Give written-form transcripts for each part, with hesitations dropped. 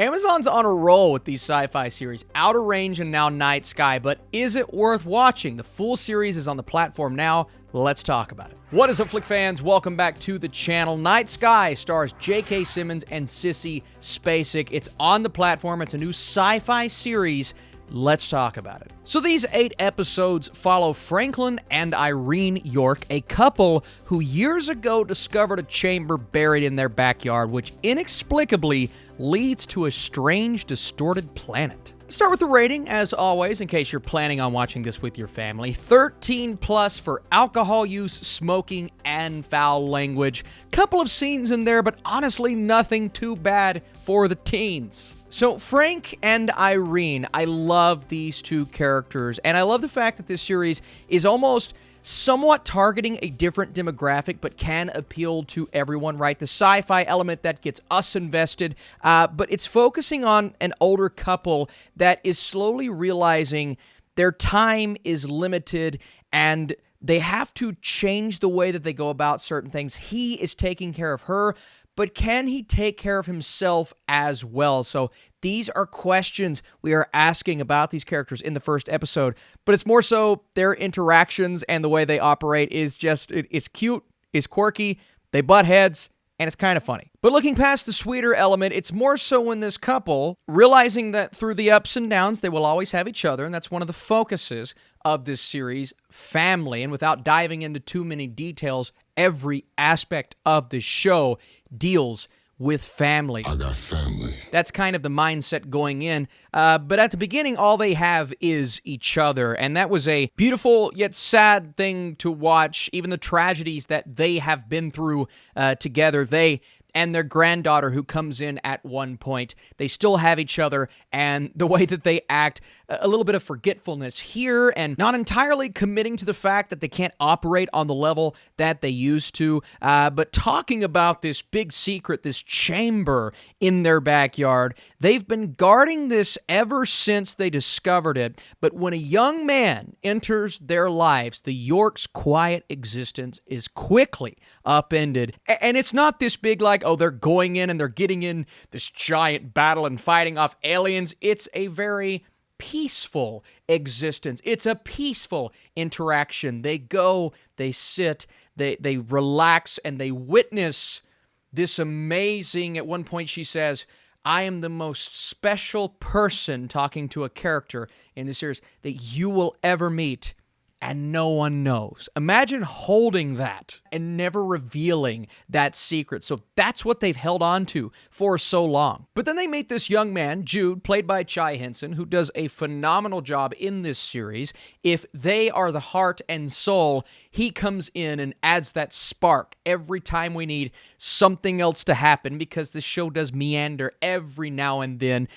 Amazon's on a roll with these sci-fi series, Outer Range and now Night Sky, but is it worth watching? The full series is on the platform now. Let's talk about it. What is up, Flick fans? Welcome back to the channel. Night Sky stars J.K. Simmons and Sissy Spacek. It's on the platform. It's a new sci-fi series. Let's talk about it. So these 8 episodes follow Franklin and Irene York, a couple who years ago discovered a chamber buried in their backyard, which inexplicably leads to a strange, distorted planet. Start with the rating, as always, in case you're planning on watching this with your family. 13 plus for alcohol use, smoking, and foul language. Couple of scenes in there, but honestly nothing too bad for the teens. So Frank and Irene, I love these two characters, and I love the fact that this series is almost somewhat targeting a different demographic, but can appeal to everyone, right? The sci-fi element that gets us invested, but it's focusing on an older couple that is slowly realizing their time is limited and they have to change the way that they go about certain things. He is taking care of her, but can he take care of himself as well? So these are questions we are asking about these characters in the first episode, but it's more so their interactions and the way they operate is just, it's cute, it's quirky, they butt heads, and it's kind of funny. But looking past the sweeter element, it's more so when this couple, realizing that through the ups and downs, they will always have each other, and that's one of the focuses of this series, family. And without diving into too many details, every aspect of the show deals with family. I got family. That's kind of the mindset going in. But at the beginning, all they have is each other. And that was a beautiful yet sad thing to watch. Even the tragedies that they have been through together, they and their granddaughter who comes in at one point, they still have each other, and the way that they act, a little bit of forgetfulness here, and not entirely committing to the fact that they can't operate on the level that they used to, but talking about this big secret, this chamber in their backyard. They've been guarding this ever since they discovered it, but when a young man enters their lives, the York's quiet existence is quickly upended, and it's not this big like, oh, they're going in and they're getting in this giant battle and fighting off aliens. It's a very peaceful existence. It's a peaceful interaction. They go, they sit, they relax, and they witness this amazing, at one point she says, I am the most special person, talking to a character in the series, that you will ever meet. And no one knows. Imagine holding that and never revealing that secret. So that's what they've held on to for so long. But then they meet this young man, Jude, played by Chai Henson, who does a phenomenal job in this series. If they are the heart and soul, he comes in and adds that spark every time we need something else to happen, because the show does meander every now and then.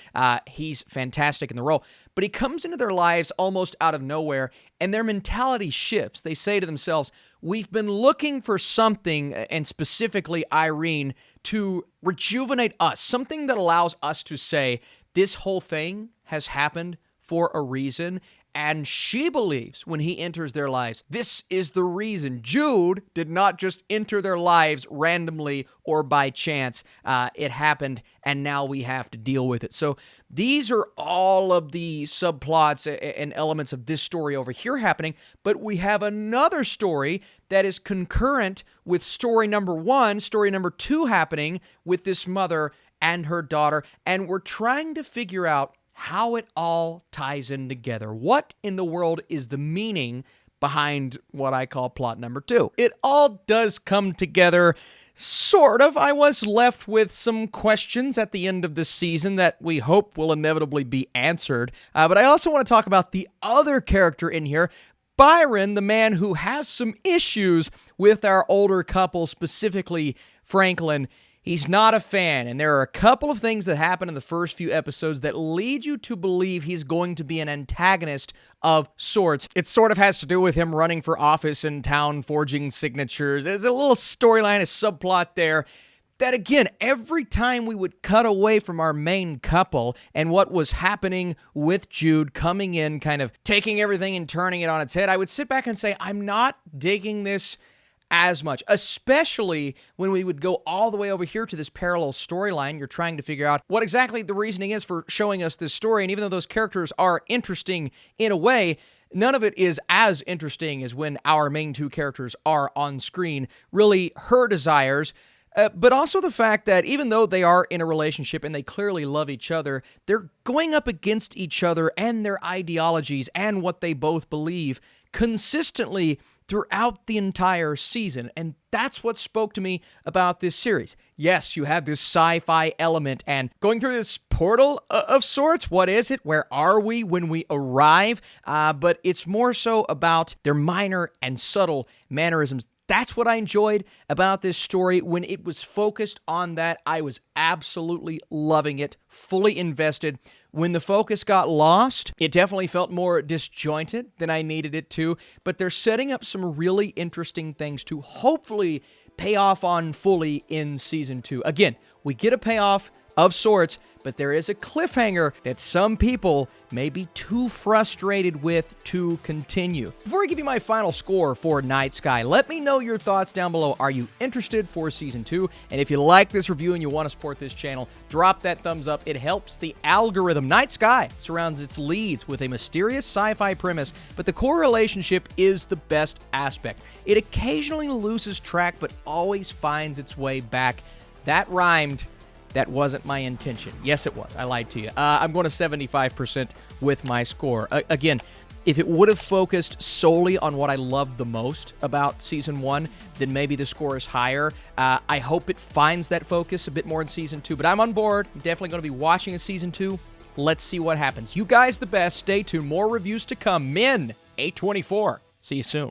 He's fantastic in the role. But he comes into their lives almost out of nowhere, and their mentality shifts. They say to themselves, we've been looking for something, and specifically Irene, to rejuvenate us, something that allows us to say, this whole thing has happened for a reason. And she believes when he enters their lives, this is the reason. Jude did not just enter their lives randomly or by chance. It happened, and now we have to deal with it. So these are all of the subplots and elements of this story over here happening, but we have another story that is concurrent with story number 1, story number 2 happening with this mother and her daughter, and we're trying to figure out how it all ties in together. What in the world is the meaning behind what I call plot number 2? It all does come together, sort of. I was left with some questions at the end of this season that we hope will inevitably be answered. But I also want to talk about the other character in here, Byron, the man who has some issues with our older couple, specifically Franklin. He's not a fan, and there are a couple of things that happen in the first few episodes that lead you to believe he's going to be an antagonist of sorts. It sort of has to do with him running for office in town, forging signatures. There's a little storyline, a subplot there that, again, every time we would cut away from our main couple and what was happening with Jude coming in, kind of taking everything and turning it on its head, I would sit back and say, I'm not digging this as much, especially when we would go all the way over here to this parallel storyline. You're trying to figure out what exactly the reasoning is for showing us this story, and even though those characters are interesting in a way, none of it is as interesting as when our main two characters are on screen. Really, her desires, but also the fact that even though they are in a relationship and they clearly love each other, they're going up against each other and their ideologies and what they both believe consistently throughout the entire season. And that's what spoke to me about this series. Yes, you have this sci-fi element and going through this portal of sorts. What is it? Where are we when we arrive? But it's more so about their minor and subtle mannerisms. That's what I enjoyed about this story. When it was focused on that, I was absolutely loving it, fully invested. When the focus got lost, it definitely felt more disjointed than I needed it to, but they're setting up some really interesting things to hopefully pay off on fully in Season 2. Again, we get a payoff of sorts, but there is a cliffhanger that some people may be too frustrated with to continue. Before I give you my final score for Night Sky, let me know your thoughts down below. Are you interested for Season 2? And if you like this review and you want to support this channel, drop that thumbs up. It helps the algorithm. Night Sky surrounds its leads with a mysterious sci-fi premise, but the core relationship is the best aspect. It occasionally loses track, but always finds its way back. That rhymed. That wasn't my intention. Yes, it was. I lied to you. I'm going to 75% with my score. Again, if it would have focused solely on what I loved the most about Season 1, then maybe the score is higher. I hope it finds that focus a bit more in Season 2, but I'm on board. I'm definitely going to be watching a Season 2. Let's see what happens. You guys the best. Stay tuned. More reviews to come. Min 824. See you soon.